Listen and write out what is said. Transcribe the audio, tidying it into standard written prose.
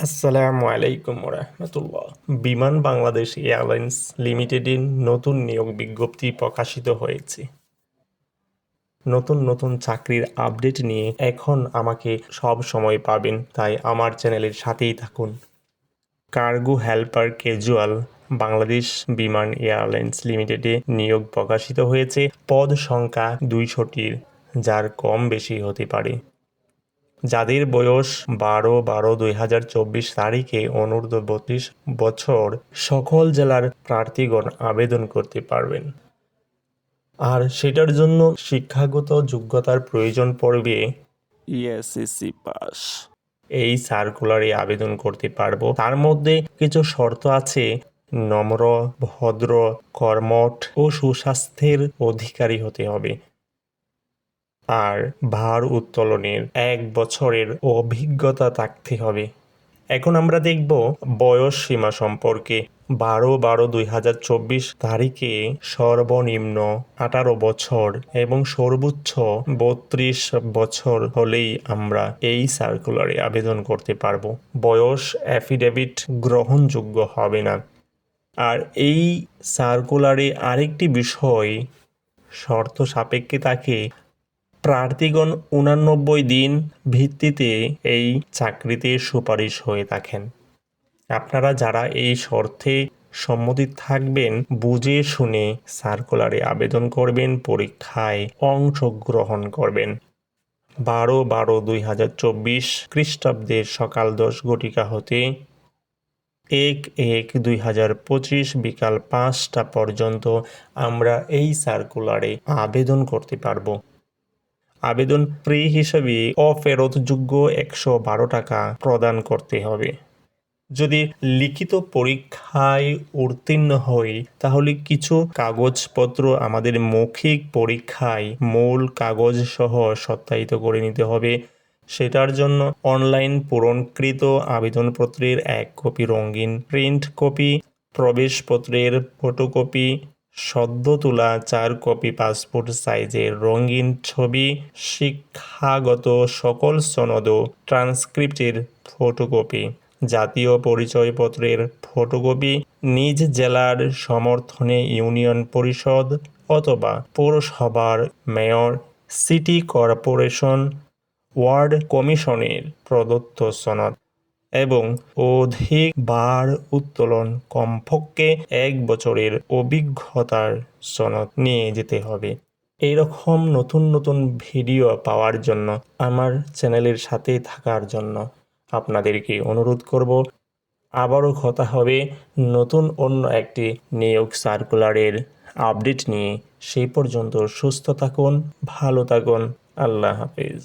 আসসালামু আলাইকুম রাহমাতুল্লাহ। বিমান বাংলাদেশ এয়ারলাইন্স লিমিটেডের নতুন নিয়োগ বিজ্ঞপ্তি প্রকাশিত হয়েছে। নতুন নতুন চাকরির আপডেট নিয়ে এখন আমাকে সব সময় পাবেন, তাই আমার চ্যানেলের সাথেই থাকুন। কার্গো হেল্পার ক্যাজুয়াল বাংলাদেশ বিমান এয়ারলাইন্স লিমিটেডে নিয়োগ প্রকাশিত হয়েছে। পদ সংখ্যা 200টির, যার কম বেশি হতে পারে। যাদের বয়স 12/12/2024 তারিখে অনূর্ধ্ব 32 বছর, সকল জেলার প্রার্থীগণ আবেদন করতে পারবেন। আর সেটার জন্য শিক্ষাগত যোগ্যতার প্রয়োজন পড়বে এসএসসি পাস। এই সার্কুলারে আবেদন করতে পারবো। তার মধ্যে কিছু শর্ত আছে। নম্র, ভদ্র, কর্মঠ ও সুস্বাস্থ্যের অধিকারী হতে হবে। আর ভার উত্তোলনের 1 বছরের অভিজ্ঞতা থাকতে হবে। এখন আমরা দেখব বয়স সীমা সম্পর্কে। 12/12/2024 তারিখে সর্বনিম্ন 18 বছর এবং সর্বোচ্চ 32 বছর হলেই আমরা এই সার্কুলারে আবেদন করতে পারবো। বয়স অ্যাফিডেভিট গ্রহণযোগ্য হবে না। আর এই সার্কুলারে আরেকটি বিষয়, শর্ত সাপেক্ষে তাকে প্রার্থীগণ 89 দিন ভিত্তিতে এই চাকরিতে সুপারিশ হয়ে থাকেন। আপনারা যারা এই শর্তে সম্মতি থাকবেন, বুঝে শুনে সার্কুলারে আবেদন করবেন, পরীক্ষায় অংশগ্রহণ করবেন। 12/12/2024 খ্রিস্টাব্দের সকাল 10 ঘটিকা হতে 1/1/2025 বিকাল 5টা পর্যন্ত আমরা এই সার্কুলারে আবেদন করতে পারবো। আবেদন ফি হিসেবে অফেরতযোগ্য 112 টাকা প্রদান করতে হবে। যদি লিখিত পরীক্ষায় উত্তীর্ণ হই, তাহলে কিছু কাগজপত্র আমাদের মৌখিক পরীক্ষায় মূল কাগজ সহ সত্যায়িত করে নিতে হবে। সেটার জন্য অনলাইন পূরণকৃত আবেদনপত্রের 1 কপি রঙিন প্রিন্ট কপি, প্রবেশপত্রের ফটোকপি, সদ্য তোলা 4 কপি পাসপোর্ট সাইজের রঙিন ছবি, শিক্ষাগত সকল সনদ ও ট্রান্সক্রিপ্টের ফটোকপি, জাতীয় পরিচয়পত্রের ফটোকপি, নিজ জেলার সমর্থনে ইউনিয়ন পরিষদ অথবা পৌরসভার মেয়র, সিটি কর্পোরেশন, ওয়ার্ড কমিশনের প্রদত্ত সনদ এবং অধিকবার উত্তোলন কমপক্ষে 1 বছরের অভিজ্ঞতার সনদ নিয়ে যেতে হবে। এইরকম নতুন নতুন ভিডিও পাওয়ার জন্য আমার চ্যানেলের সাথে থাকার জন্য আপনাদেরকে অনুরোধ করব। আবারও কথা হবে নতুন অন্য একটি নিয়োগ সার্কুলারের আপডেট নিয়ে। সেই পর্যন্ত সুস্থ থাকুন, ভালো থাকুন। আল্লাহ হাফেজ।